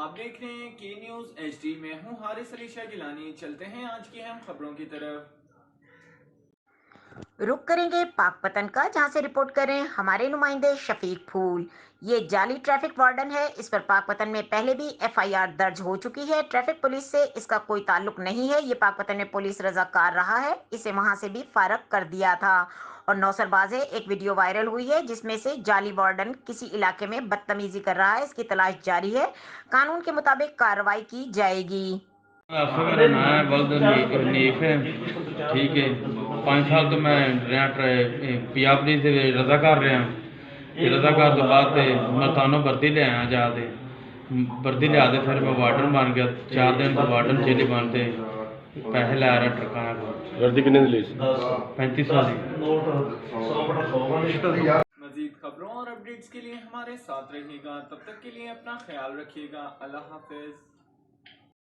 आप देख रहे हैं के न्यूज HD। में हूं हारिस अली शाह गिलानी। चलते हैं आज की अहम खबरों की तरफ। रुक करेंगे पाकपतन का, जहां से रिपोर्ट करें हमारे नुमाइंदे शफीक फूल। ये जाली ट्रैफिक वार्डन है। इस पर पाकपतन में पहले भी FIR दर्ज हो चुकी है। ट्रैफिक पुलिस से इसका कोई ताल्लुक नहीं है। ये पाकपतन में पुलिस रजाकार रहा है। इसे वहां से भी फारग कर दिया था। और नौसरबाज है, एक वीडियो वायरल हुई है जिसमें से जाली वार्डन किसी इलाके में बदतमीजी कर रहा है। इसकी तलाश जारी है। कानून के मुताबिक कार्रवाई की जाएगी। मेरा नाम है बल्द नीफ है। ठीक है, 5 साल तो मैं पंजाब पुलिस से रजाकार रहा। रजाकार तो बाद मैं थानों भर्ती ले आया जाते भर्ती लिया फिर मैं वार्डन बन गया। 4 दिन तो वार्डन जेल बनते पैसे ला रहा ट्रकाना को। वर्दी कितने ली? 3500 मजीद खबरों और अपडेट्स के लिए हमारे साथ रहिएगा। तब तक के लिए अपना ख्याल रखिएगा। अल्लाह हाफिज।